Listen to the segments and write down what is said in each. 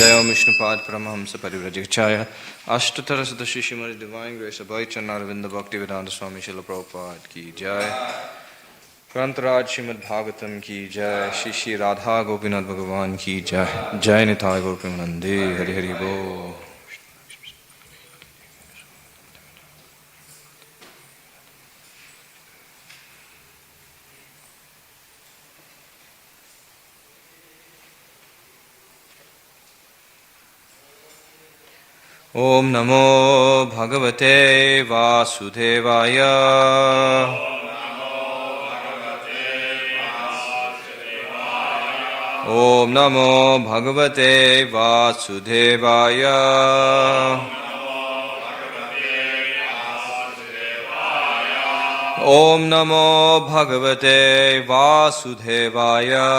Jai Vishnupad Paramahamsa Parivrajachaya Ashtatara Sadashi Shrimad Divine Grace Abhay Chanaravinda Bhaktivedanta Swami Srila Prabhupada Ki Jai Grantaraj Srimad Bhagavatam Ki Jai Shri Shri Radha Gopinath Bhagavan Ki Jai Jai Nitai Gaur Premanande Hari Hari Bo. Om Namo Bhagavate Vasudevaya. Om Namo Bhagavate Vasudevaya. Om Namo Bhagavate Vasudevaya.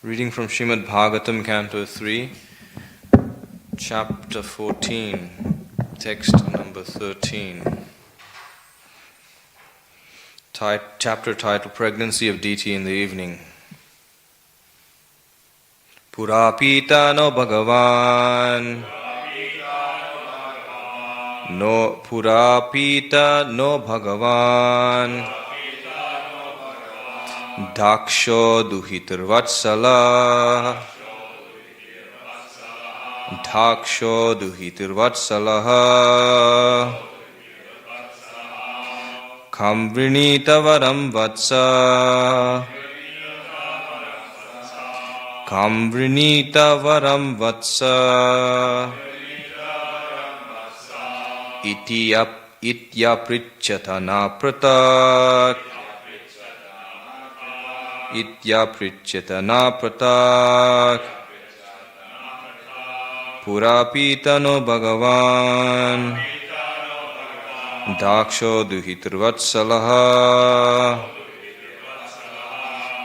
Reading from Srimad Bhagavatam, Canto 3, Chapter 14, Text number 13. Chapter title, Pregnancy of Deity in the Evening. Purapita no Bhagavan. No Purapita no Bhagavan. Daksho duhitir vatsala. Daksho duhitir vatsala. Kamvrinita varam vatsa. Kamvrinita varam vatsa. Itya prichatana pratak. Itya prichatana pratak. Purapita no Bhagavan. Daksho duhitir vatsalaha.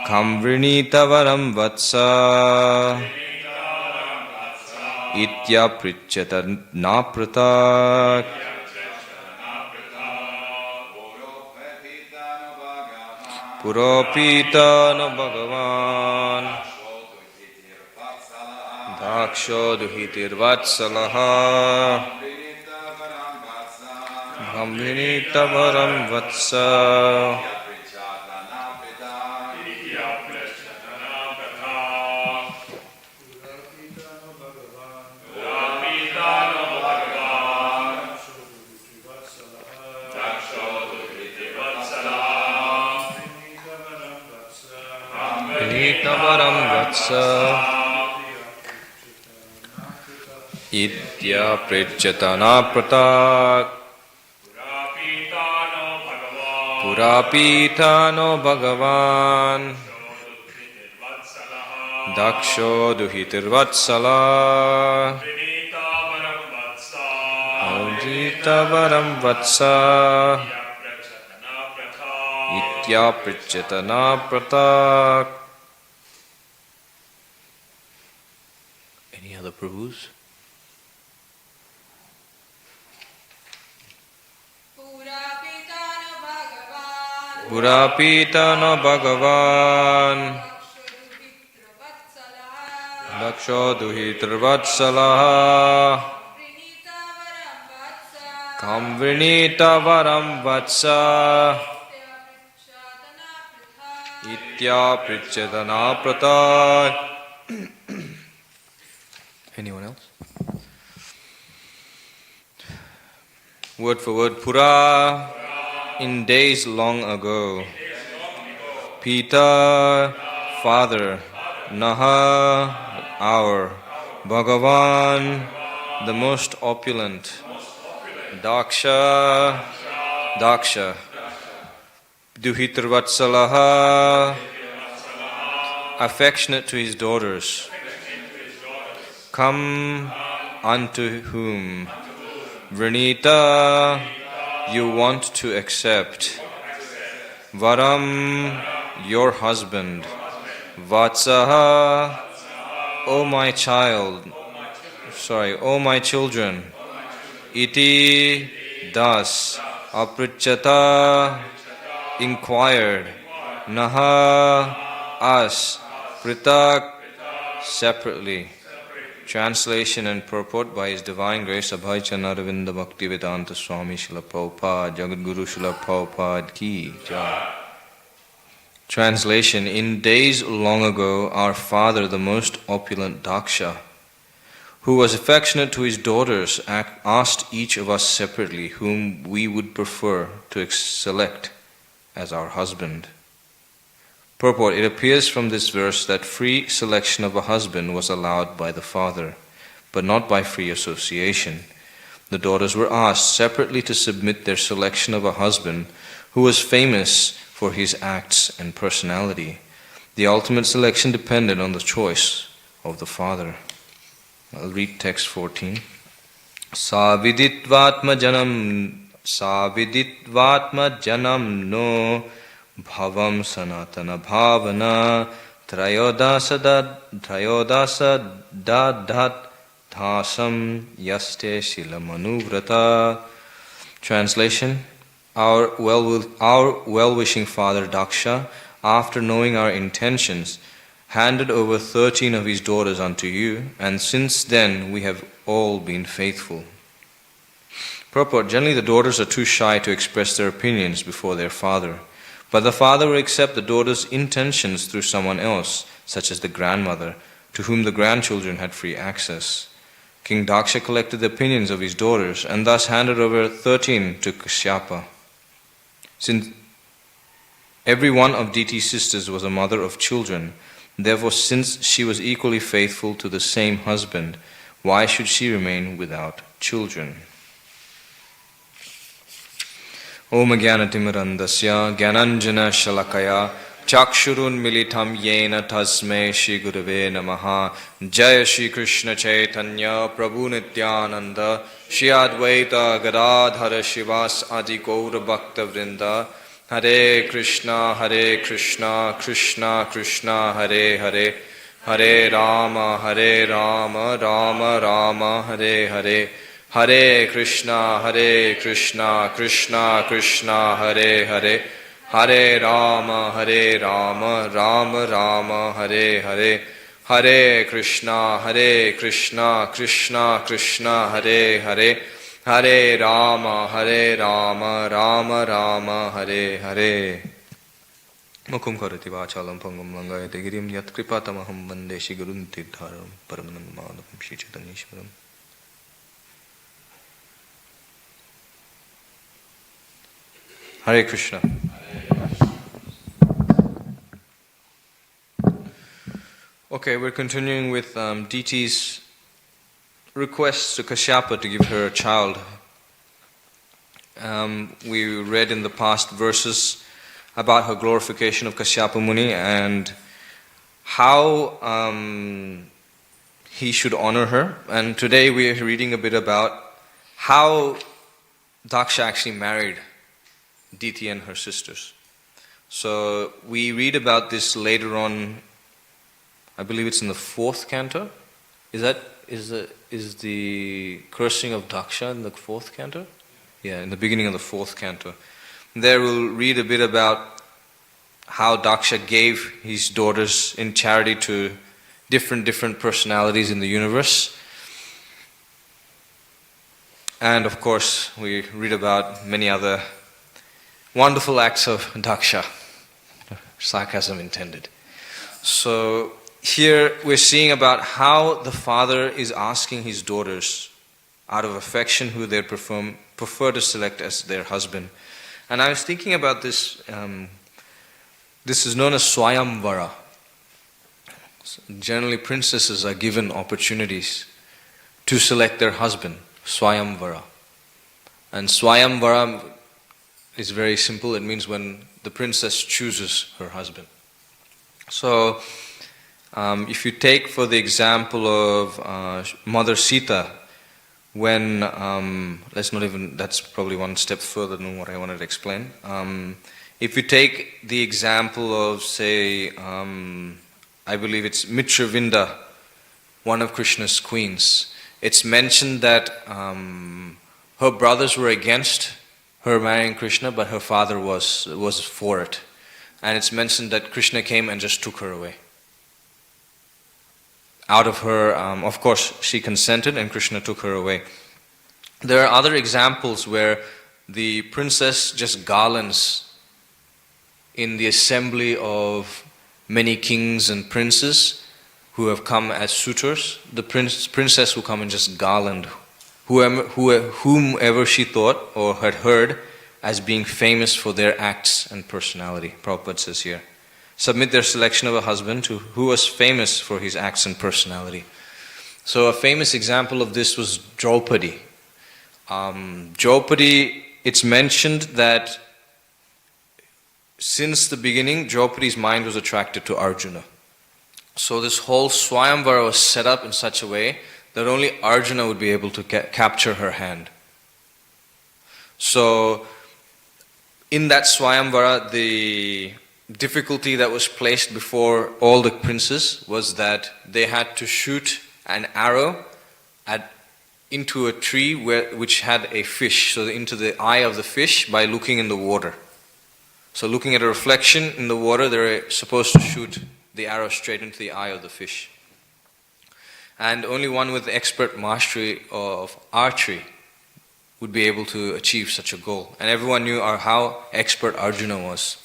Kamvrinita varam vatsa. Itya prichatana pratak. Purapita no Bhagavan. Daksho duhitir vatsalaha. Kamvrinita varam vatsa. Varam vatsa. Itya prichatana pratak. Purapita no Bhagavan. Daksho duhitir vatsala. Kamvrinita varam vatsa. Itya prichatana pratak. Any other Prabhus? Purapita no Bhagavan. Daksho duhitir vatsala. Kamvrinita varam vatsa. Itya prichatana pratak. Anyone else? Word for word. Pura, in days long ago. Pita, father. Naha, our. Bhagavan, the most opulent. Daksha, Duhitir vatsalaha, affectionate to his daughters. Come unto whom? Vrinita, you want to accept. Varam, your husband. Vatsaha, O my child. O my children. Iti, thus. Aprichata, inquired. naha us pritak separately. Translation and purport by His Divine Grace Abhay Chanaravinda Bhaktivedanta Swami Srila Prabhupada Jagadguru Srila Prabhupada Ki Jai. Translation. In days long ago, our father, the most opulent Daksha, who was affectionate to his daughters, asked each of us separately whom we would prefer to select as our husband. Purport. It appears from this verse that free selection of a husband was allowed by the father, but not by free association. The daughters were asked separately to submit their selection of a husband who was famous for his acts and personality. The ultimate selection depended on the choice of the father. I'll read text 14. Saviditvatma janam no bhavam sanatana bhavana trayodasa dadat dhasam yaste shilamanuvrata. Translation. Our well-wishing father Daksha, after knowing our intentions, handed over 13 of his daughters unto you, and since then we have all been faithful. Purport. Generally the daughters are too shy to express their opinions before their father, but the father will accept the daughter's intentions through someone else, such as the grandmother, to whom the grandchildren had free access. King Daksha collected the opinions of his daughters, and thus handed over 13 to Kashyapa. Since every one of Diti's sisters was a mother of children, therefore since she was equally faithful to the same husband, why should she remain without children? Om Jnanatimirandasya Jnananjana Shalakaya Chakshurun Militam Yena Tasme Shri Gurave Namaha. Jaya Shri Krishna Chaitanya Prabhu Nityananda Shri Advaita Gadadhara Shivas Adi Gaura Bhakta Vrinda. Hare Krishna Krishna Krishna Hare Hare, Hare Rama Rama Rama Hare Hare, Hare Krishna Krishna Krishna Hare Hare, Hare Rama Rama Rama Hare Hare, Hare Krishna Krishna Krishna Hare Hare, Hare Rama Rama Rama Hare Hare. Mukham karati vachalam pangam langayate girim yat kripatamaham vande Shri Gurun Tirtharam Paramanam Madhavam Shri Chaitanyeshwaram. Hare Krishna. Okay, we're continuing with Diti's requests to Kashyapa to give her a child. We read in the past verses about her glorification of Kashyapa Muni and how he should honor her. And today we are reading a bit about how Daksha actually married Diti and her sisters. So we read about this later on. I believe it's in the 4th canto. Is the cursing of Daksha in the 4th canto? Yeah, in the beginning of the 4th canto. There we'll read a bit about how Daksha gave his daughters in charity to different personalities in the universe. And of course, we read about many other wonderful acts of Daksha. Sarcasm intended. So here we're seeing about how the father is asking his daughters, out of affection, who they prefer to select as their husband. And I was thinking about this. This is known as Swayamvara. So generally, princesses are given opportunities to select their husband, Swayamvara. And Swayamvara is very simple. It means when the princess chooses her husband. So, if you take for the example of Mother Sita, when, that's probably one step further than what I wanted to explain. If you take the example of, say, I believe it's Mitravinda, one of Krishna's queens, it's mentioned that her brothers were against her marrying Krishna, but her father was for it. and it's mentioned that Krishna came and just took her away. Out of her, of course, she consented and Krishna took her away. There are other examples where the princess just garlands in the assembly of many kings and princes who have come as suitors. The princess will come and just garland whomever she thought or had heard as being famous for their acts and personality. Prabhupada says here, submit their selection of a husband to who was famous for his acts and personality. So a famous example of this was Draupadi. Draupadi, it's mentioned that since the beginning, Draupadi's mind was attracted to Arjuna. So this whole Swayamvara was set up in such a way that only Arjuna would be able to capture her hand. So in that Swayamvara, the difficulty that was placed before all the princes was that they had to shoot an arrow into a tree which had a fish, so into the eye of the fish by looking in the water. So looking at a reflection in the water, they're supposed to shoot the arrow straight into the eye of the fish. And only one with expert mastery of archery would be able to achieve such a goal. And everyone knew how expert Arjuna was.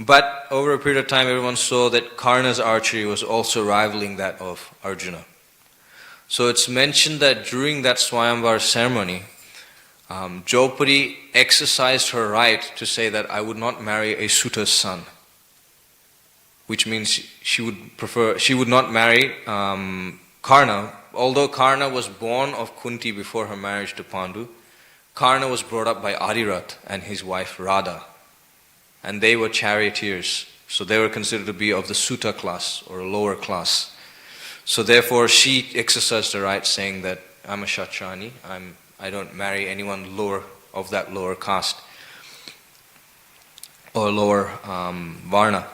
But over a period of time, everyone saw that Karna's archery was also rivaling that of Arjuna. So it's mentioned that during that Swayamvara ceremony, Draupadi exercised her right to say that I would not marry a suitor's son, which means she would not marry Karna. Although Karna was born of Kunti before her marriage to Pandu, Karna was brought up by Adirath and his wife Radha, and they were charioteers, so they were considered to be of the Suta class or a lower class. So therefore she exercised her right saying that I'm a Kshatrani, I don't marry anyone lower of that lower caste or lower Varna.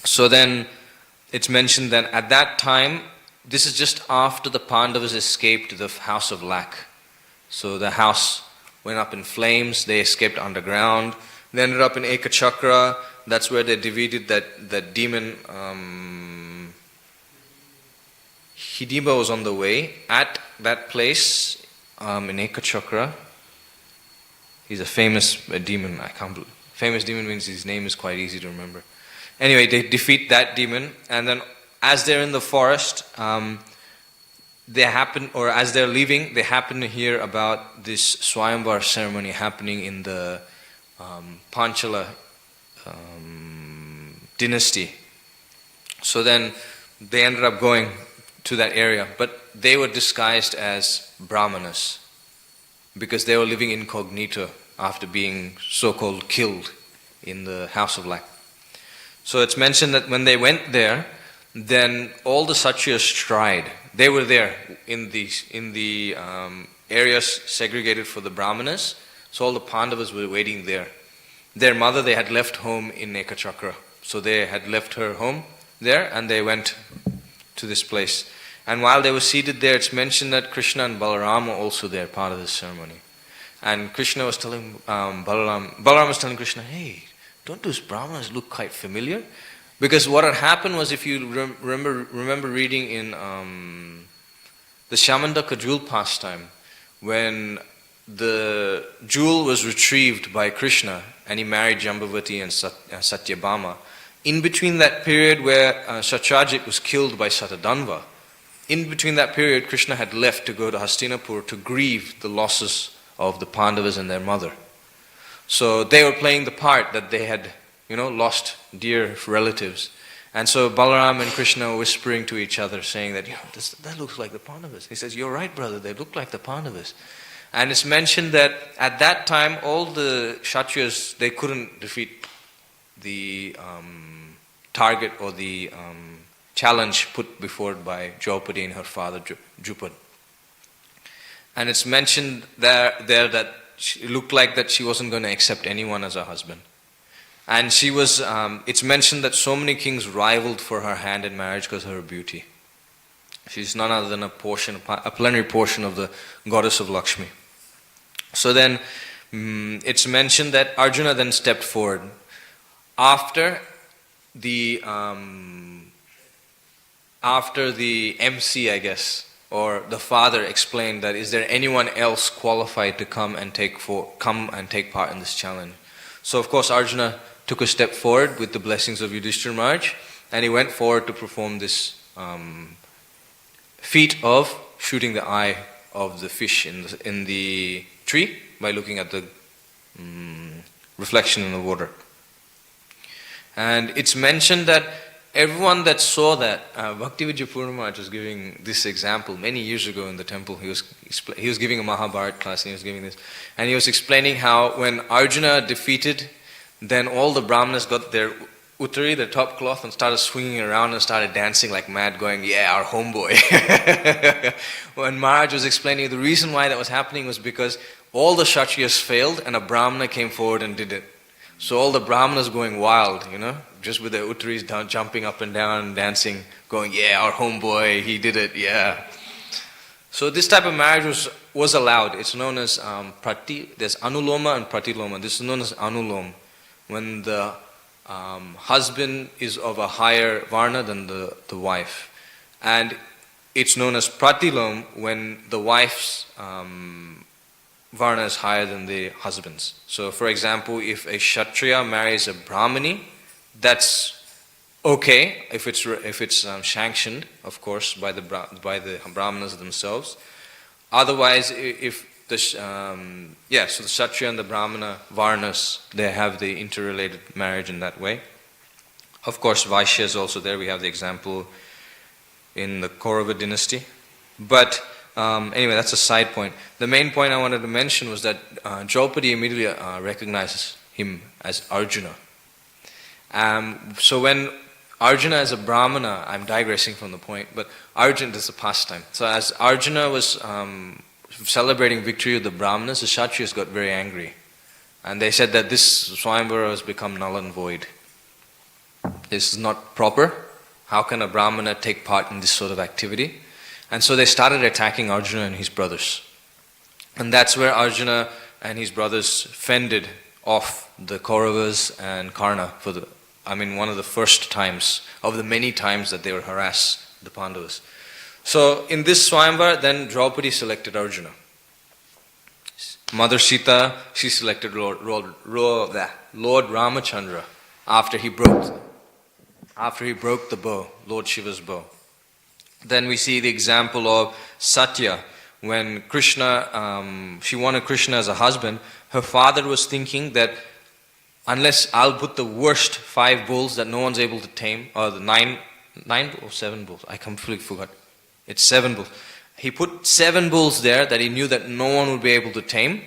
So then it's mentioned that at that time, this is just after the Pandavas escaped the house of lac. So the house went up in flames, they escaped underground, they ended up in Ekachakra, that's where they defeated that demon. Hidimba was on the way. At that place, in Ekachakra, he's a famous demon. Famous demon means his name is quite easy to remember. Anyway, they defeat that demon, and then as they're in the forest, as they're leaving, they happen to hear about this Swayamvara ceremony happening in the Panchala dynasty. So then they ended up going to that area, but they were disguised as Brahmanas because they were living incognito after being so-called killed in the house of lac. So it's mentioned that when they went there, then all the Satyas tried. They were there in the areas segregated for the Brahmanas, so all the Pandavas were waiting there. Their mother, they had left home in Ekachakra, so they had left her home there and they went to this place. And while they were seated there, it's mentioned that Krishna and Balaram were also there, part of this ceremony. And Krishna was telling Balaram was telling Krishna, hey, don't those Brahmanas look quite familiar? Because what had happened was, if you remember reading in the Shamandaka jewel pastime, when the jewel was retrieved by Krishna and he married Jambavati and Satyabhama, in between that period where Satyajit was killed by Satadanva, in between that period Krishna had left to go to Hastinapur to grieve the losses of the Pandavas and their mother. So they were playing the part that they had lost dear relatives. And so Balaram and Krishna were whispering to each other, saying that, that looks like the Pandavas. He says, you're right, brother, they look like the Pandavas. And it's mentioned that at that time, all the Kshatriyas, they couldn't defeat the target or the challenge put before by Draupadi and her father, Drupad. And it's mentioned there that it looked like that she wasn't going to accept anyone as her husband. And she was, it's mentioned that so many kings rivaled for her hand in marriage because of her beauty. She's none other than a plenary portion of the goddess of Lakshmi. So then, it's mentioned that Arjuna then stepped forward. after the MC, I guess, or the father explained that, is there anyone else qualified to come and take part in this challenge? So of course Arjuna took a step forward with the blessings of Yudhishthira Maharaj, and he went forward to perform this feat of shooting the eye of the fish in the tree by looking at the reflection in the water. And it's mentioned that everyone that saw that, Bhaktividya Purna Maharaj was giving this example many years ago in the temple. He was giving a Mahabharata class, and he was giving this, and he was explaining how when Arjuna defeated, then all the Brahmanas got their uttari, their top cloth, and started swinging around and started dancing like mad, going, yeah, our homeboy. When Maharaj was explaining, the reason why that was happening was because all the Kshatriyas failed and a Brahmana came forward and did it. So all the Brahmanas going wild, just with their uttaris down, jumping up and down, dancing, going, yeah, our homeboy, he did it, yeah. So this type of marriage was allowed. It's known as there's Anuloma and Pratiloma. This is known as Anulom, when the husband is of a higher varna than the wife. And it's known as Pratilom when the wife's varna is higher than the husband's. So for example, if a Kshatriya marries a Brahmani, that's okay if it's sanctioned, of course, by the Brahmanas themselves. Otherwise, if the so the Kshatriya and the Brahmana varnas, they have the interrelated marriage in that way. Of course, Vaishya is also there. We have the example in the Kaurava dynasty. But anyway, that's a side point. The main point I wanted to mention was that Draupadi immediately recognizes him as Arjuna. So when Arjuna is a Brahmana, I'm digressing from the point, but Arjuna is a pastime. So as Arjuna was celebrating victory of the Brahmanas, the Kshatriyas got very angry. And they said that this Swayamvara has become null and void. This is not proper. How can a Brahmana take part in this sort of activity? And so they started attacking Arjuna and his brothers. And that's where Arjuna and his brothers fended off the Kauravas and Karna one of the first times, of the many times that they were harassed, the Pandavas. So in this Swayamvara, then Draupadi selected Arjuna. Mother Sita, she selected Lord Ramachandra after he broke the bow, Lord Shiva's bow. Then we see the example of Satya. When Krishna, she wanted Krishna as a husband, her father was thinking that unless I'll put the worst 5 bulls that no one's able to tame, or the 9 or 7 bulls, I completely forgot. It's 7 bulls. He put 7 bulls there that he knew that no one would be able to tame,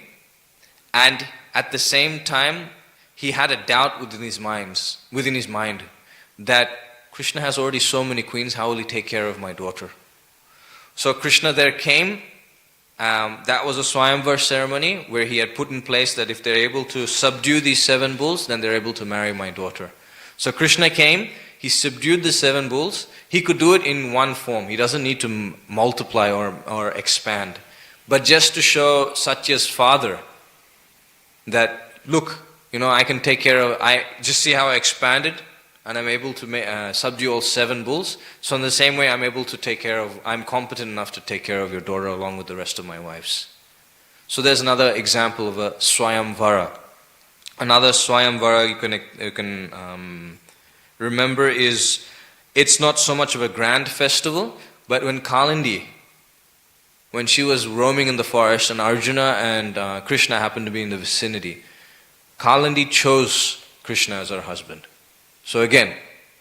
and at the same time, he had a doubt within his mind that Krishna has already so many queens, how will he take care of my daughter? So Krishna there came. That was a Swayamvar ceremony where he had put in place that if they're able to subdue these 7 bulls, then they're able to marry my daughter. So Krishna came, he subdued the 7 bulls. He could do it in one form. He doesn't need to multiply or expand. But just to show Satya's father that, look, I can take care of, just see how I expanded, and I'm able to subdue all 7 bulls. So in the same way, I'm competent enough to take care of your daughter along with the rest of my wives. So there's another example of a Swayamvara. Another Swayamvara you can remember is, it's not so much of a grand festival, but when Kalindi, when she was roaming in the forest and Arjuna and Krishna happened to be in the vicinity, Kalindi chose Krishna as her husband. So again,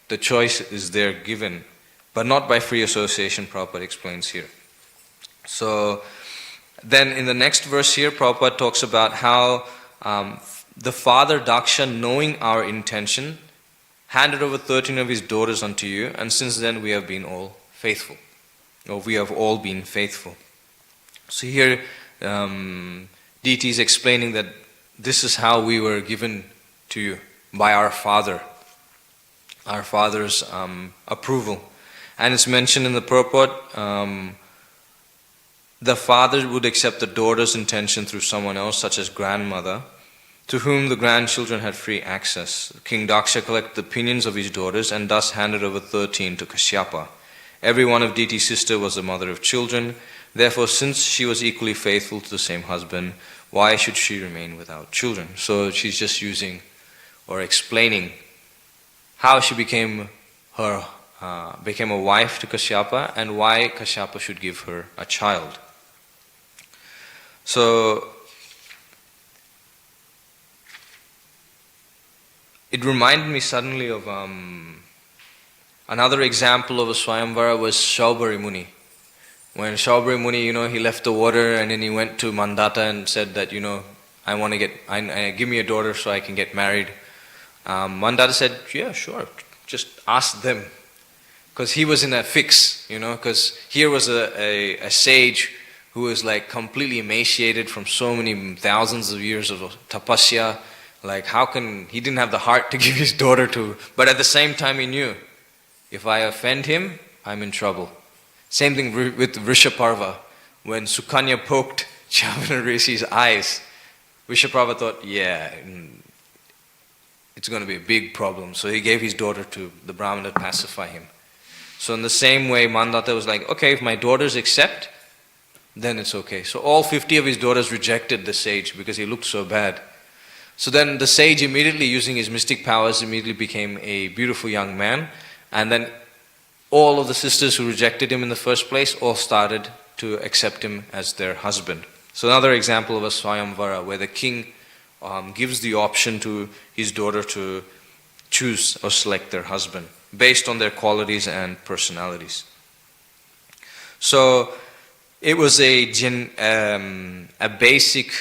the choice is there given, but not by free association, Prabhupada explains here. So then in the next verse here, Prabhupada talks about how the father Daksha, knowing our intention, handed over 13 of his daughters unto you, and since then we have been all faithful. Or we have all been faithful. So here, deity is explaining that this is how we were given to you by our father. Our father's approval. And it's mentioned in the purport, the father would accept the daughter's intention through someone else, such as grandmother, to whom the grandchildren had free access. King Daksha collected the opinions of his daughters and thus handed over 13 to Kashyapa. Every one of Diti's sister was the mother of children. Therefore, since she was equally faithful to the same husband, why should she remain without children? So she's just using or explaining how she became a wife to Kashyapa and why Kashyapa should give her a child. So it reminded me suddenly of another example of a Swayamvara was Shaubari Muni. When Shaubari Muni, he left the water and then he went to Mandata and said that, I want to give me a daughter so I can get married. Mandata said, yeah, sure, just ask them. Because he was in a fix, because here was a sage who was like completely emaciated from so many thousands of years of tapasya. Like he didn't have the heart to give his daughter to, but at the same time he knew, if I offend him, I'm in trouble. Same thing with Vrishaparva. When Sukanya poked Chavana Rishi's eyes, Vrishaparva thought, it's going to be a big problem. So he gave his daughter to the Brahmana to pacify him. So in the same way, Mandata was like, okay, if my daughters accept, then it's okay. So all 50 of his daughters rejected the sage because he looked so bad. So then the sage immediately, using his mystic powers, immediately became a beautiful young man. And then all of the sisters who rejected him in the first place all started to accept him as their husband. So another example of a Swayamvara where the king gives the option to his daughter to choose or select their husband based on their qualities and personalities. So it was a basic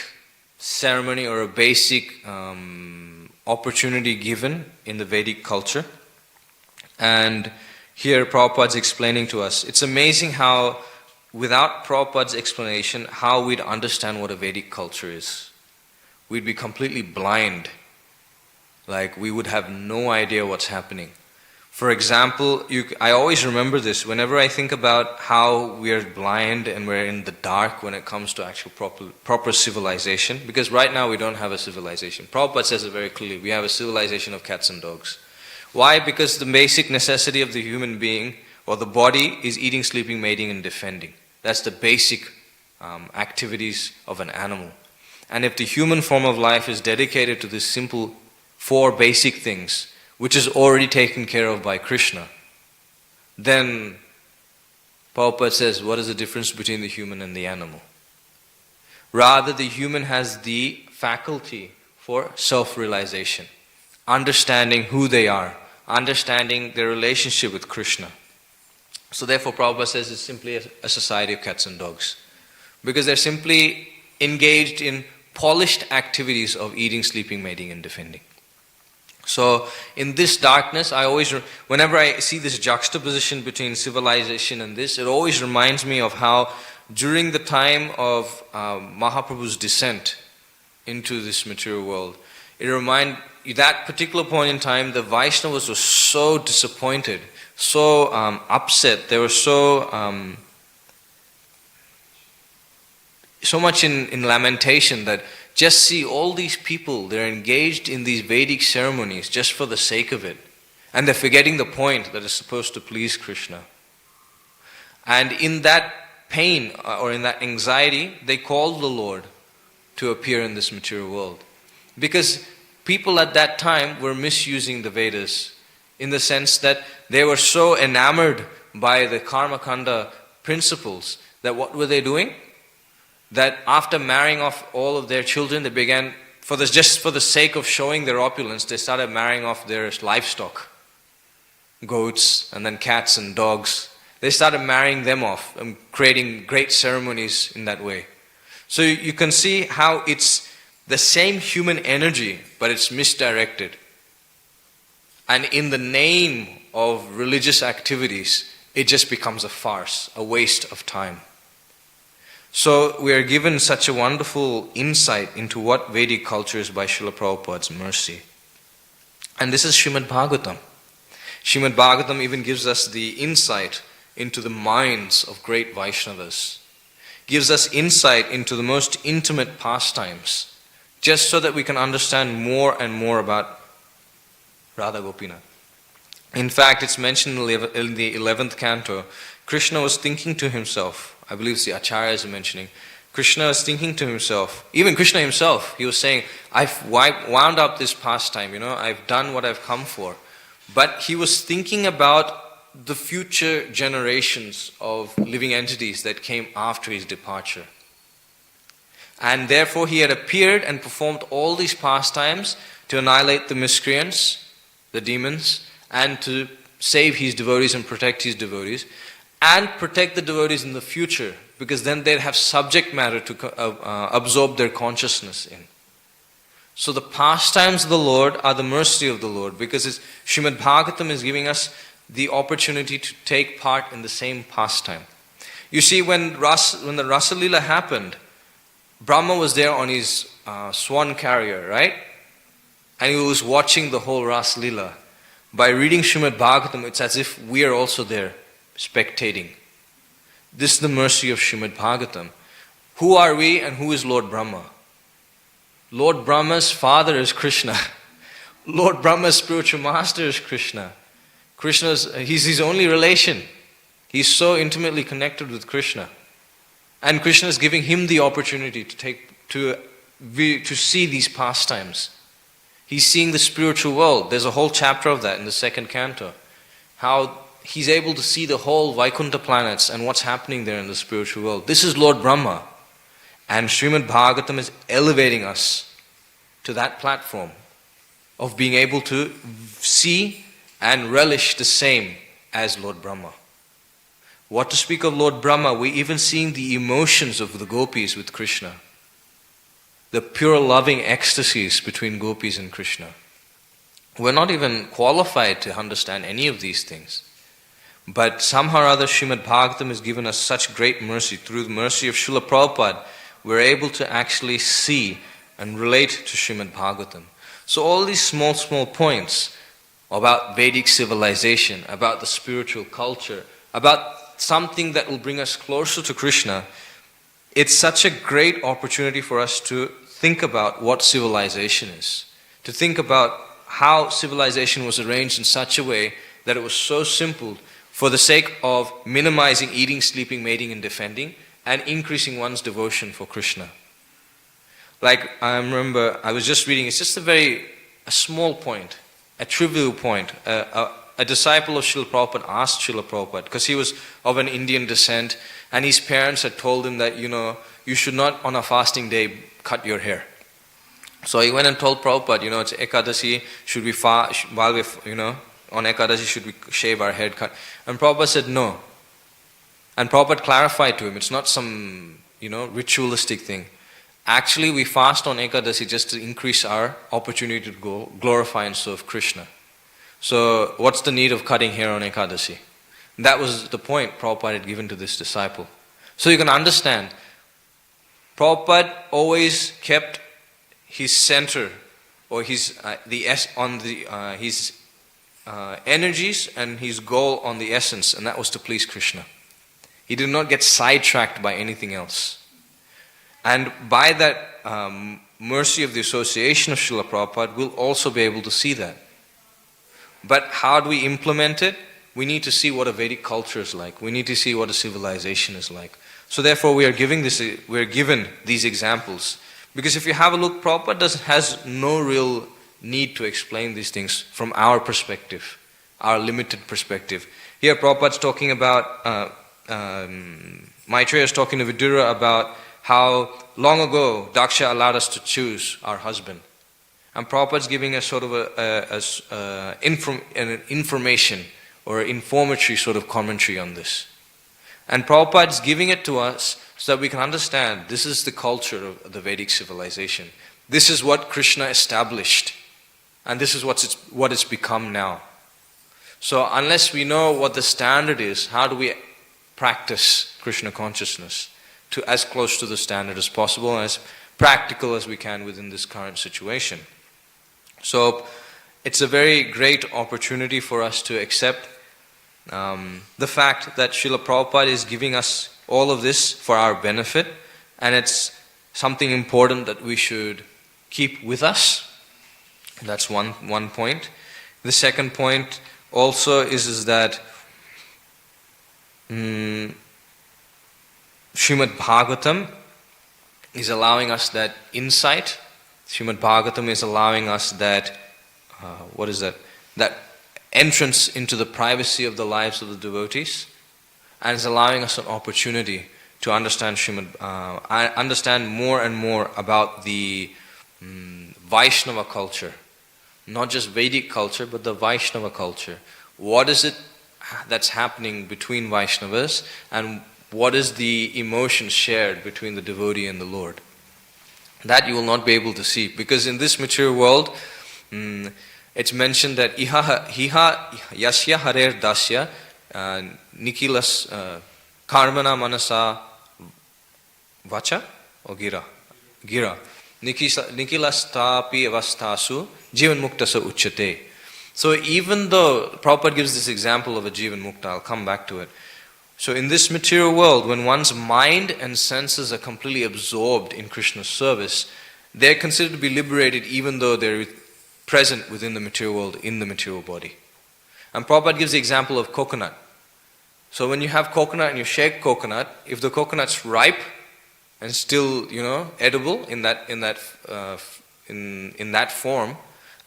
ceremony or a basic opportunity given in the Vedic culture. And here Prabhupada's explaining to us, it's amazing how, without Prabhupada's explanation, how we'd understand what a Vedic culture is. We'd be completely blind. Like we would have no idea what's happening. For example, I always remember this whenever I think about how we are blind and we're in the dark when it comes to actual proper civilization. Because right now we don't have a civilization. Prabhupada says it very clearly, we have a civilization of cats and dogs. Why? Because the basic necessity of the human being or the body is eating, sleeping, mating and defending. That's the basic activities of an animal. And if the human form of life is dedicated to these simple 4 basic things, which is already taken care of by Krishna, then Prabhupada says, what is the difference between the human and the animal? Rather, the human has the faculty for self-realization, understanding who they are, understanding their relationship with Krishna. So therefore Prabhupada says it's simply a society of cats and dogs. Because they're simply engaged in polished activities of eating, sleeping, mating and defending. So in this darkness, whenever I see this juxtaposition between civilization and this, it always reminds me of how during the time of Mahaprabhu's descent into this material world, that particular point in time, the Vaishnavas were so disappointed, so upset, they were so much in lamentation that just see all these people, they're engaged in these Vedic ceremonies just for the sake of it. And they're forgetting the point that is supposed to please Krishna. And in that pain or in that anxiety, they called the Lord to appear in this material world. Because people at that time were misusing the Vedas in the sense that they were so enamored by the Karma Kanda principles that what were they doing? That after marrying off all of their children, they began, just for the sake of showing their opulence, they started marrying off their livestock. Goats and then cats and dogs. They started marrying them off and creating great ceremonies in that way. So you can see how it's the same human energy, but it's misdirected. And in the name of religious activities, it just becomes a farce, a waste of time. So we are given such a wonderful insight into what Vedic culture is by Srila Prabhupada's mercy. And this is Srimad Bhagavatam. Srimad Bhagavatam even gives us the insight into the minds of great Vaishnavas. Gives us insight into the most intimate pastimes. just so that we can understand more and more about Radha Gopinath. In fact, it's mentioned in the 11th canto, Krishna was thinking to himself, I believe it's the Acharyas are mentioning, Krishna was thinking to himself, even Krishna himself, he was saying, I've wound up this pastime, I've done what I've come for. But he was thinking about the future generations of living entities that came after his departure. And therefore he had appeared and performed all these pastimes to annihilate the miscreants, the demons, and to save his devotees and protect his devotees, and protect the devotees in the future, because then they'd have subject matter to absorb their consciousness in. So the pastimes of the Lord are the mercy of the Lord, because Srimad Bhagavatam is giving us the opportunity to take part in the same pastime. You see, when the Rasa Leela happened, Brahma was there on his swan carrier, right? And he was watching the whole Rasa Leela. By reading Srimad Bhagavatam, it's as if we are also there, spectating. This is the mercy of Srimad Bhagavatam. Who are we and who is Lord Brahma? Lord Brahma's father is Krishna. Lord Brahma's spiritual master is Krishna. He's his only relation. He's so intimately connected with Krishna. And Krishna is giving him the opportunity to see these pastimes. He's seeing the spiritual world. There's a whole chapter of that in the 2nd canto. How he's able to see the whole Vaikuntha planets and what's happening there in the spiritual world. This is Lord Brahma. And Srimad Bhagavatam is elevating us to that platform of being able to see and relish the same as Lord Brahma. What to speak of Lord Brahma, we're even seeing the emotions of the gopis with Krishna. The pure loving ecstasies between gopis and Krishna. We're not even qualified to understand any of these things. But somehow or other Srimad Bhagavatam has given us such great mercy. Through the mercy of Srila Prabhupada, we're able to actually see and relate to Srimad Bhagavatam. So all these small points about Vedic civilization, about the spiritual culture, about something that will bring us closer to Krishna, it's such a great opportunity for us to think about what civilization is. To think about how civilization was arranged in such a way that it was so simple for the sake of minimizing eating, sleeping, mating and defending and increasing one's devotion for Krishna. Like I remember, I was just reading, it's just a small point, a trivial point. A disciple of Srila Prabhupada asked Srila Prabhupada, because he was of an Indian descent, and his parents had told him that, you should not on a fasting day cut your hair. So he went and told Prabhupada, it's Ekadasi, should we fast, while we're, on Ekadasi should we shave our head cut? And Prabhupada said no. And Prabhupada clarified to him, it's not some, ritualistic thing. Actually, we fast on Ekadasi just to increase our opportunity to glorify and serve Krishna. So what's the need of cutting hair on Ekadasi? That was the point Prabhupada had given to this disciple. So you can understand, Prabhupada always kept his center or his energies and his goal on the essence, and that was to please Krishna. He did not get sidetracked by anything else. And by that mercy of the association of Srila Prabhupada, we'll also be able to see that. But how do we implement it? We need to see what a Vedic culture is like. We need to see what a civilization is like. So therefore we are given these examples. Because if you have a look, Prabhupada has no real need to explain these things from our perspective, our limited perspective. Here Prabhupada's talking about, Maitreya is talking to Vidura about how long ago Daksha allowed us to choose our husband. And Prabhupada's giving us sort of an information or informatory sort of commentary on this. And Prabhupada's giving it to us so that we can understand this is the culture of the Vedic civilization. This is what Krishna established. And this is what it's become now. So unless we know what the standard is, how do we practice Krishna consciousness to as close to the standard as possible, as practical as we can within this current situation? So it's a very great opportunity for us to accept the fact that Srila Prabhupada is giving us all of this for our benefit, and it's something important that we should keep with us. That's one point. The second point also is that Srimad Bhagavatam is allowing us that insight. Srimad Bhagavatam is allowing us that, that entrance into the privacy of the lives of the devotees, and is allowing us an opportunity to understand understand more and more about the Vaishnava culture. Not just Vedic culture, but the Vaishnava culture. What is it that's happening between Vaishnavas, and what is the emotion shared between the devotee and the Lord? That you will not be able to see, because in this material world, it's mentioned that hiha yasya harer dasya nikilas karmana manasa vacha or gira nikilas tapi avastasu jivan muktasa uchyate. So even though Prabhupada gives this example of a jivan mukta, I'll come back to it. So in this material world, when one's mind and senses are completely absorbed in Krishna's service, they're considered to be liberated even though they're present within the material world, in the material body. And Prabhupada gives the example of coconut. So when you have coconut and you shake coconut, if the coconut's ripe and still, edible in that form,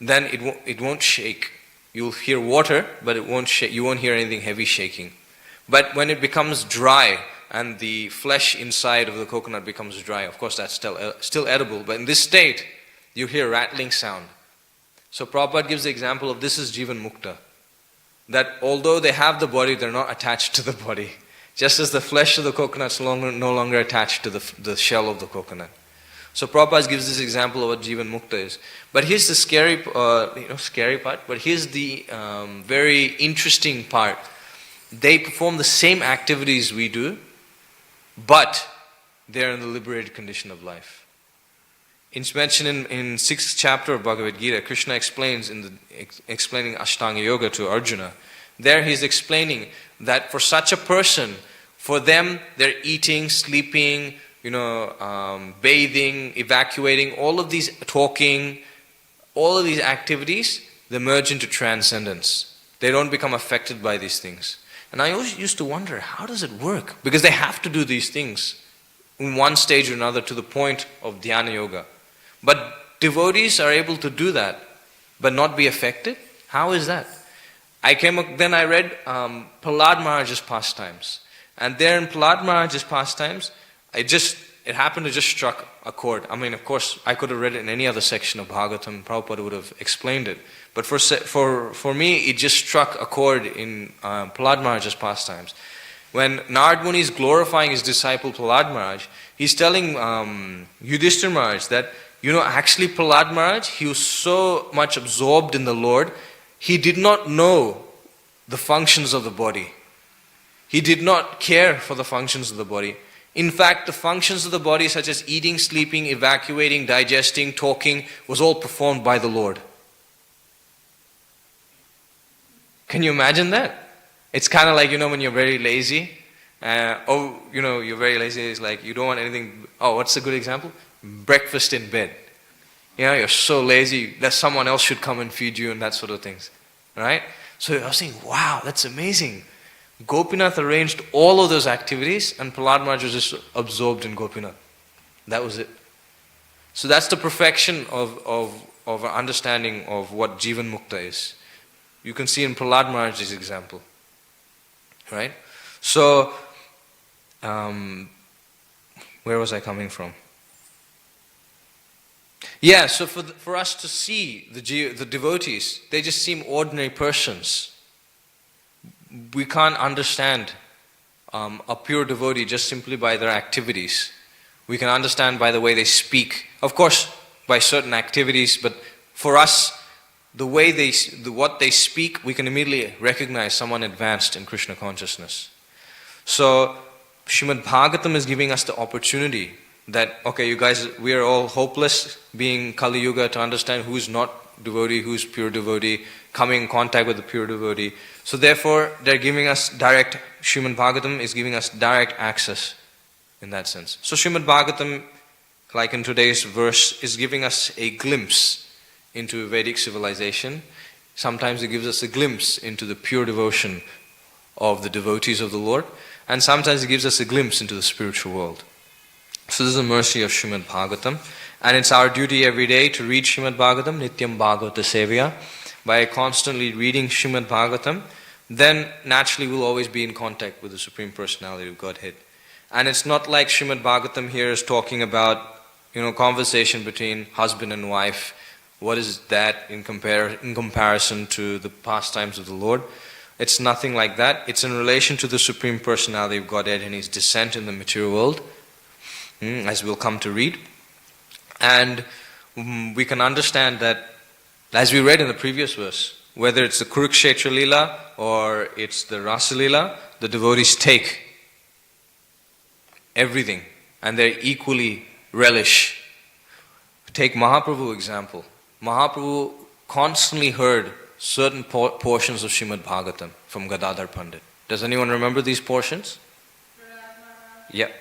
then it won't shake. You'll hear water, but it won't shake. You won't hear anything heavy shaking. But when it becomes dry and the flesh inside of the coconut becomes dry, of course that's still edible, but in this state, you hear rattling sound. So Prabhupada gives the example of this is Jivan Mukta. That although they have the body, they're not attached to the body. Just as the flesh of the coconut is no longer attached to the shell of the coconut. So Prabhupada gives this example of what Jivan Mukta is. But here's the scary part, but here's the very interesting part. They perform the same activities we do, but they're in the liberated condition of life. It's mentioned in 6th chapter of Bhagavad Gita. Krishna explains explaining Ashtanga Yoga to Arjuna. There he's explaining that for such a person, for them, they're eating, sleeping, bathing, evacuating, all of these, talking, all of these activities, they merge into transcendence. They don't become affected by these things. And I always used to wonder, how does it work? Because they have to do these things in one stage or another to the point of dhyana yoga. But devotees are able to do that, but not be affected? How is that? Then I read Prahlad Maharaj's pastimes. And there in Prahlad Maharaj's pastimes, it happened to just struck a chord. I mean, of course, I could have read it in any other section of Bhagavatam, Prabhupada would have explained it. But for me, it just struck a chord in Prahlad Maharaj's pastimes. When Narad Muni is glorifying his disciple Prahlad Maharaj, he's telling Yudhishthira Maharaj that, actually Prahlad Maharaj, he was so much absorbed in the Lord, he did not know the functions of the body. He did not care for the functions of the body. In fact, the functions of the body such as eating, sleeping, evacuating, digesting, talking was all performed by the Lord. Can you imagine that? It's kind of like, when you're very lazy. You're very lazy. It's like you don't want anything. Oh, what's a good example? Breakfast in bed. You're so lazy that someone else should come and feed you and that sort of things. Right? So I was saying, wow, that's amazing. Gopinath arranged all of those activities and Prahlad Maharaj was just absorbed in Gopinath. That was it. So that's the perfection of our understanding of what Jivan Mukta is. You can see in Prahlad Maharaj's example. Right? So, where was I coming from? Yeah, so for us to see the devotees, they just seem ordinary persons. We can't understand a pure devotee just simply by their activities. We can understand by the way they speak. Of course, by certain activities, but for us, what they speak, we can immediately recognize someone advanced in Krishna consciousness. So, Srimad Bhagavatam is giving us the opportunity that, okay, you guys, we are all hopeless being Kali Yuga to understand who's not devotee, who's pure devotee, coming in contact with the pure devotee. So therefore, they're giving us Srimad Bhagavatam is giving us direct access in that sense. So Srimad Bhagavatam like in today's verse, is giving us a glimpse into Vedic civilization. Sometimes it gives us a glimpse into the pure devotion of the devotees of the Lord, and sometimes it gives us a glimpse into the spiritual world. So this is the mercy of Srimad Bhagavatam, and it's our duty every day to read Srimad Bhagavatam, Nityam Bhagavata Sevya. By constantly reading Srimad Bhagavatam, then naturally we'll always be in contact with the Supreme Personality of Godhead. And it's not like Srimad Bhagavatam here is talking about, conversation between husband and wife. What is that in comparison to the pastimes of the Lord? It's nothing like that. It's in relation to the Supreme Personality of Godhead and His descent in the material world, as we'll come to read. And we can understand that, as we read in the previous verse, whether it's the Kurukshetra Leela or it's the Rasa Leela, the devotees take everything and they equally relish. Take Mahaprabhu example. Mahaprabhu constantly heard certain portions of Srimad Bhagavatam from Gadadhar Pandit. Does anyone remember these portions? Yep.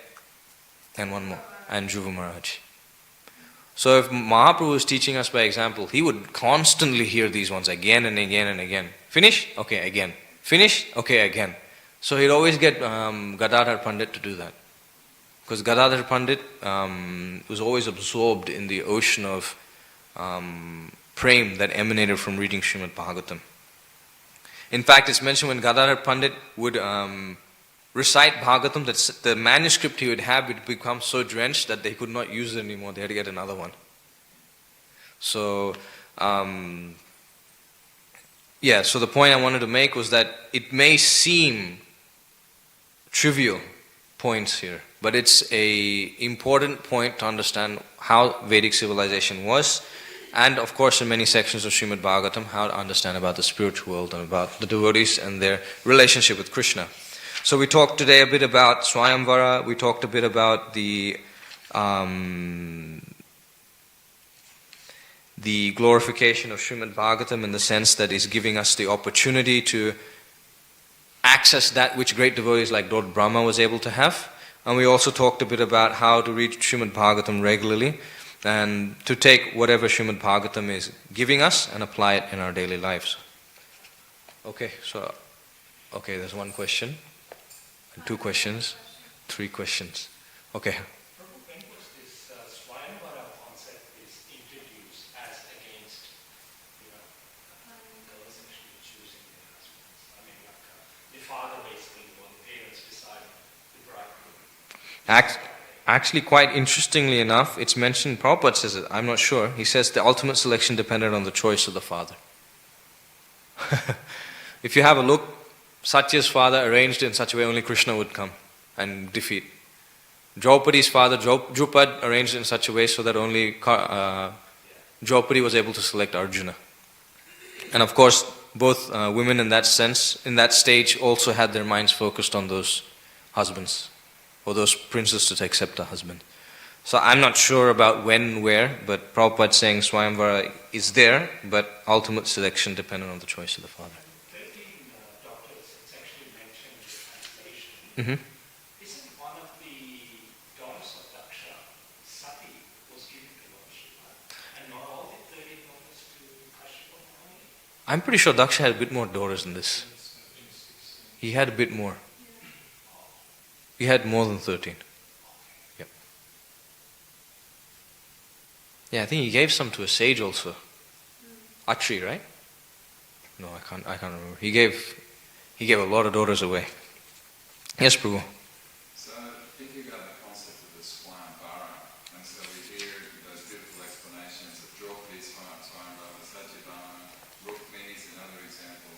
And one more. And Dhruva Maharaj. So if Mahaprabhu is teaching us by example, he would constantly hear these ones again and again and again. Finish? Okay, again. Finish? Okay, again. So he'd always get Gadadhar Pandit to do that. Because Gadadhar Pandit was always absorbed in the ocean of prem that emanated from reading Srimad Bhagavatam. In fact, it's mentioned when Gadadhar Pandit would recite Bhagavatam, that the manuscript he would have would become so drenched that they could not use it anymore. They had to get another one. So, so the point I wanted to make was that it may seem trivial points here, but it's a important point to understand how Vedic civilization was, and of course in many sections of Srimad Bhagavatam, how to understand about the spiritual world and about the devotees and their relationship with Krishna. So we talked today a bit about Swayamvara, we talked a bit about the glorification of Srimad Bhagavatam in the sense that it's giving us the opportunity to access that which great devotees like Lord Brahma was able to have. And we also talked a bit about how to read Srimad Bhagavatam regularly and to take whatever Srimad Bhagavatam is giving us and apply it in our daily lives. Okay, there's one question. 2 questions, 3 questions. Okay. When was this Swayamvara concept is introduced as against, girls actually choosing their husbands? I mean, the father basically, or the parents decide the bridegroom. Actually, quite interestingly enough, it's mentioned, Prabhupada says it, I'm not sure. He says the ultimate selection depended on the choice of the father. If you have a look, Satya's father arranged in such a way only Krishna would come and defeat. Draupadi's father, Drupad, arranged in such a way so that only Draupadi was able to select Arjuna. And of course, both women in that sense, in that stage, also had their minds focused on those husbands, or those princes to accept a husband. So I'm not sure about when, where, but Prabhupada saying Swayamvara is there, but ultimate selection dependent on the choice of the father. Mm-hmm. Isn't one of the daughters of Daksha, Sati, was given to Lord Shiva, and not all the 13 daughters to Kashyapa Muni? I'm pretty sure Daksha had a bit more daughters than this. He had a bit more. He had more than 13. Yep. Yeah, I think he gave some to a sage also. Atri, right? No, I can't remember. He gave a lot of daughters away. Yes, Prabhu. So, thinking about the concept of the Swayamvara, and so we hear those beautiful explanations of Draupadi's Swayamvara, Satyabhama, Rukmini is another example.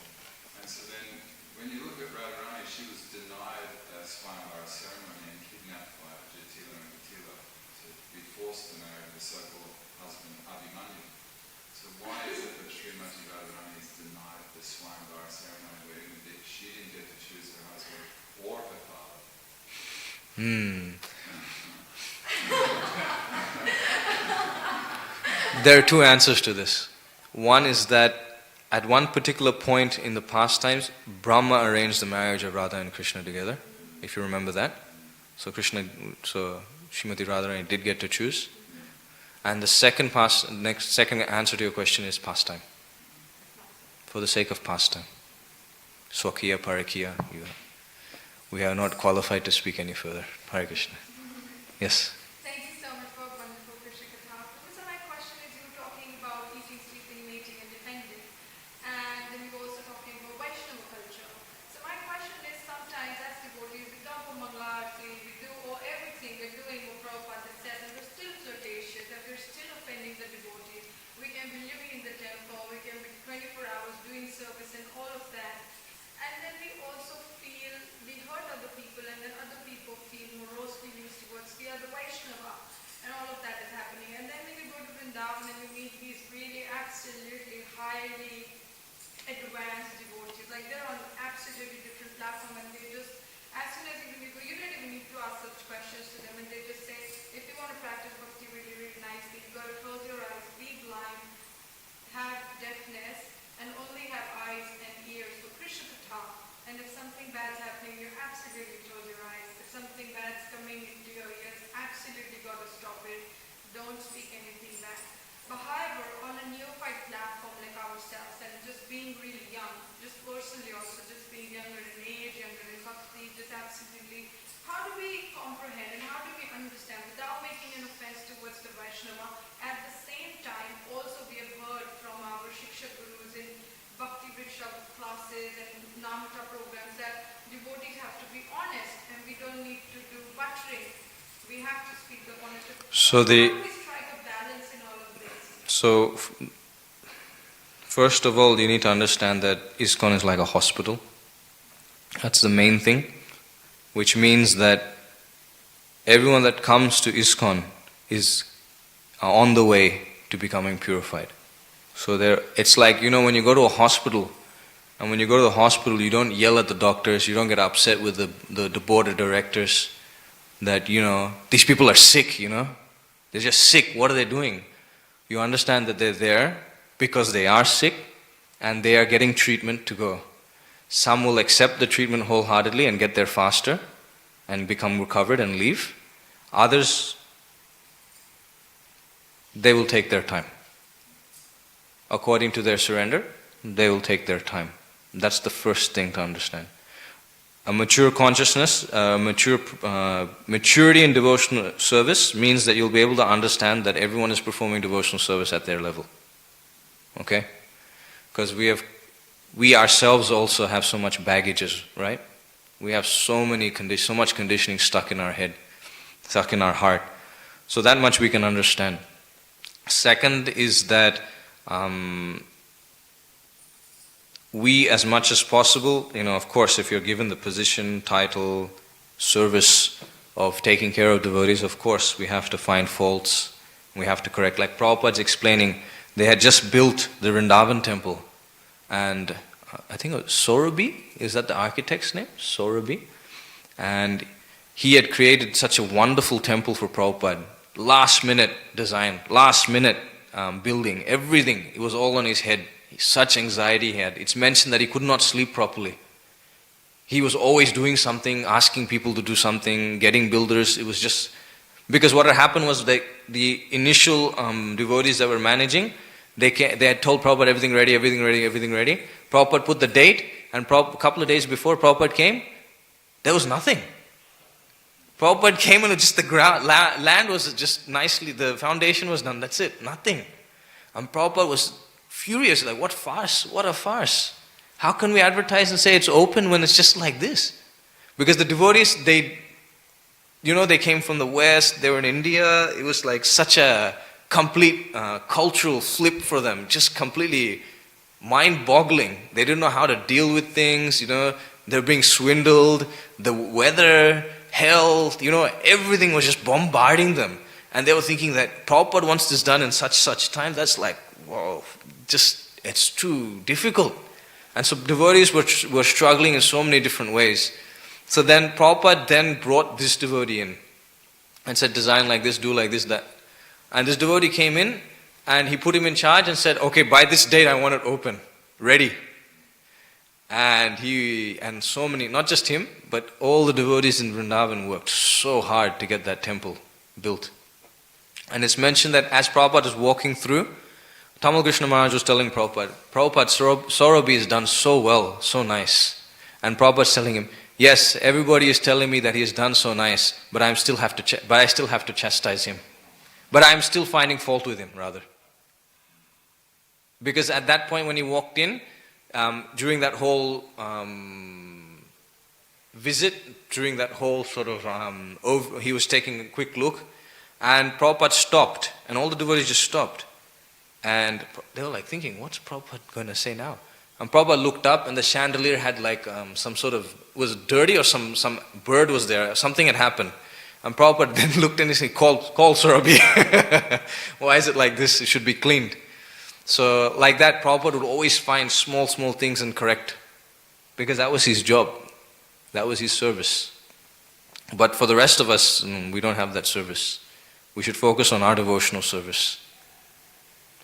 And so then, when you look at Radharani, she was denied a Swayamvara ceremony and kidnapped by Jatila and Gatila to be forced to marry the so-called husband Abhimanyu. So why is it that Srimati Radharani is denied the Swayamvara ceremony where she didn't get to choose her husband or her father? There are 2 answers to this. One is that at one particular point in the past times, Brahma arranged the marriage of Radha and Krishna together, if you remember that. So Srimati Radharani did get to choose. And the second answer to your question is pastime. For the sake of pastime. Swakiya, Parakiya, we are not qualified to speak any further. Hare Krishna. Yes? Thank you so much for a wonderful Krishna Katha. So my question is, you were talking about eating, sleeping, mating and depending. And then you were also talking about Vaishnava culture. So my question is, sometimes as devotees, we come for Mangala Aarti, we do everything, we're doing what Prabhupada says, and we're still flirtatious, and we're still offending the devotees. We can be living in the temple, we can be 24 hours doing service and all of that. And then we also feel, we hurt other people, and then other people feel morose feelings towards we are the Vaishnava, and all of that is happening. And then when we go to Vrindavan and we meet these really absolutely highly advanced devotees, like they're on absolutely different platform, and they just, as soon as you go, you don't even need to ask such questions to them, and they just say, if you want to practice bhakti really, really nicely, you got to close your eyes, be blind, have deafness, and only have eyes and ears for Krishna Katha. And if something bad's happening, you absolutely close your eyes. If something bad's coming into your ears, absolutely got to stop it. Don't speak anything bad. But however, on a neophyte platform like ourselves, and just being really young, just personally also, just being younger in age, younger in bhakti, just absolutely, how do we comprehend and how do we understand without making an offense towards the Vaishnava? At the same time, also we have heard from our Shiksha Gurus in Bhakti Vriksha classes and Namata programs that devotees have to be honest, and we don't need to do buttering. We have to speak the honest. So how do we strike a balance in all of this? So, first of all, you need to understand that ISKCON is like a hospital. That's the main thing, which means that everyone that comes to ISKCON is on the way to becoming purified. So it's like, when you go to a hospital, and when you go to the hospital, you don't yell at the doctors, you don't get upset with the board of directors that, these people are sick, they're just sick, what are they doing? You understand that they're there because they are sick, and they are getting treatment to go. Some will accept the treatment wholeheartedly and get there faster, and become recovered and leave. Others, they will take their time. According to their surrender, they will take their time. That's the first thing to understand. A mature consciousness, maturity in devotional service means that you'll be able to understand that everyone is performing devotional service at their level. Okay? Because we ourselves also have so much baggages, right? We have so much conditioning stuck in our head, stuck in our heart. So that much we can understand. Second is that we, as much as possible, of course, if you're given the position, title, service of taking care of devotees, of course, we have to find faults, we have to correct. Like Prabhupada's explaining, they had just built the Vrindavan temple, and I think it was Sorabi, is that the architect's name? Sorabi? And he had created such a wonderful temple for Prabhupada. Last minute design, last minute building, everything, it was all on his head. Such anxiety he had. It's mentioned that he could not sleep properly. He was always doing something, asking people to do something, getting builders. It was just, because what had happened was that the initial devotees that were managing, they had told Prabhupada everything ready. Prabhupada put the date, and a couple of days before Prabhupada came, there was nothing. Prabhupada came and just the land was just nicely, the foundation was done, that's it, nothing. And Prabhupada was furious, like, what farce, what a farce. How can we advertise and say it's open when it's just like this? Because the devotees, they came from the West, they were in India, it was like such a complete cultural flip for them, just completely mind-boggling. They didn't know how to deal with things, they're being swindled, the weather, health, everything was just bombarding them. And they were thinking that Prabhupada wants this done in such time, that's like, whoa, it's too difficult. And so devotees were struggling in so many different ways. So then Prabhupada brought this devotee in and said, design like this, do like this, that. And this devotee came in and he put him in charge and said, okay, by this date I want it open, ready. And so many, not just him, but all the devotees in Vrindavan worked so hard to get that temple built. And it's mentioned that as Prabhupada is walking through, Tamal Krishna Maharaj was telling Prabhupada, Saurabhi has done so well, so nice. And Prabhupada's telling him, yes, everybody is telling me that he has done so nice, but I still have to chastise him. But I'm still finding fault with him, rather. Because at that point when he walked in, during that whole visit, during that whole sort of, he was taking a quick look, and Prabhupada stopped, and all the devotees just stopped. And they were like thinking, what's Prabhupada going to say now? And Prabhupada looked up, and the chandelier had like some sort of, was dirty, or some bird was there, something had happened. And Prabhupada then looked and he said, call Surabhi. Why is it like this? It should be cleaned. So like that, Prabhupada would always find small things and correct. Because that was his job. That was his service. But for the rest of us, we don't have that service. We should focus on our devotional service.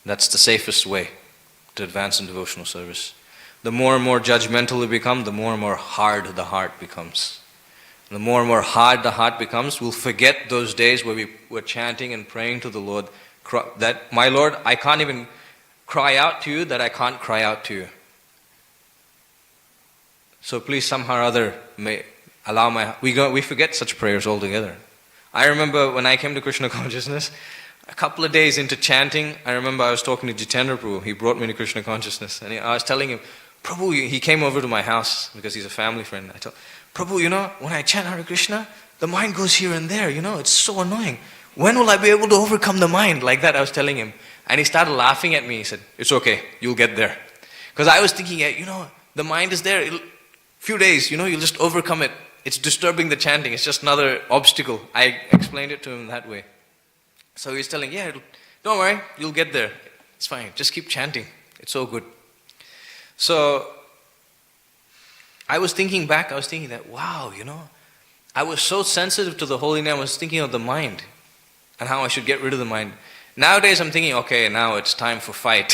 That's the safest way to advance in devotional service. The more and more judgmental we become, the more and more hard the heart becomes. The more and more hard the heart becomes, we'll forget those days where we were chanting and praying to the Lord, that, my Lord, I can't even cry out to you that I can't cry out to you. So please somehow or other may allow we forget such prayers altogether. I remember when I came to Krishna consciousness, a couple of days into chanting, I remember I was talking to Jitendra Prabhu. He brought me to Krishna consciousness, and I was telling him, Prabhu, he came over to my house because he's a family friend. I told Prabhu, when I chant Hare Krishna, the mind goes here and there, it's so annoying. When will I be able to overcome the mind? Like that I was telling him. And he started laughing at me. He said, it's okay, you'll get there. Because I was thinking, the mind is there. Few days, you'll just overcome it. It's disturbing the chanting. It's just another obstacle. I explained it to him that way. So he's telling, don't worry, you'll get there. It's fine, just keep chanting. It's so good. So, I was thinking that, wow, I was so sensitive to the holy name, I was thinking of the mind and how I should get rid of the mind. Nowadays I'm thinking, okay, now it's time for fight.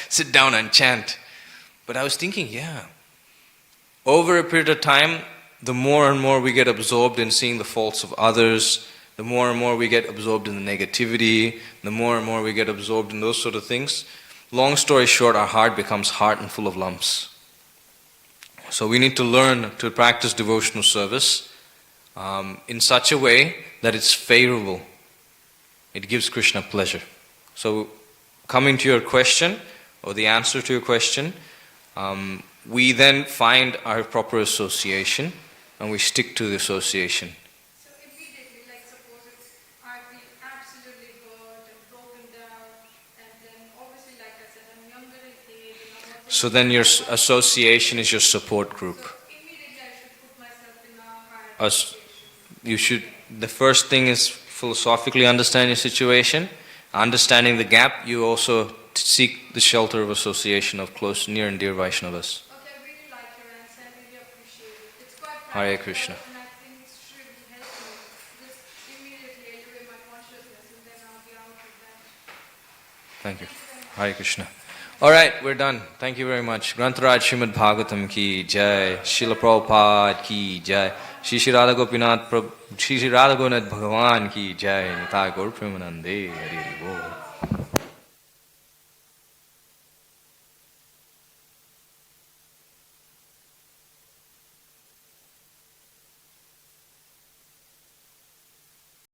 Sit down and chant. But I was thinking, over a period of time, the more and more we get absorbed in seeing the faults of others, the more and more we get absorbed in the negativity, the more and more we get absorbed in those sort of things. Long story short, our heart becomes hard and full of lumps. So we need to learn to practice devotional service in such a way that it's favorable. It gives Krishna pleasure. So coming to your question, or the answer to your question, we then find our proper association and we stick to the association. So immediately, like suppose I feel absolutely hurt and broken down, and then obviously, like I said, I'm younger in age. So then your association is your support group. So immediately I should put myself in a higher situation. The first thing is philosophically understand your situation. Understanding the gap, you also seek the shelter of association of close, near and dear Vaishnavas. Okay, I really like your answer. I really appreciate it. It's quite Hare practical, Krishna. and I think it's really helped me. Just immediately elevate my consciousness, and then I'll be out of that. Thank you. Hare Krishna. Alright, we're done. Thank you very much. Grantaraj Srimad Bhagavatam ki jai. Srila Prabhupada ki jai. Shri Shri Radha Gopinath Prabhu, Shri Shri Radha Gonath Bhagavan ki jai. Nitai Gaur Premanande. Hari Hari Bol.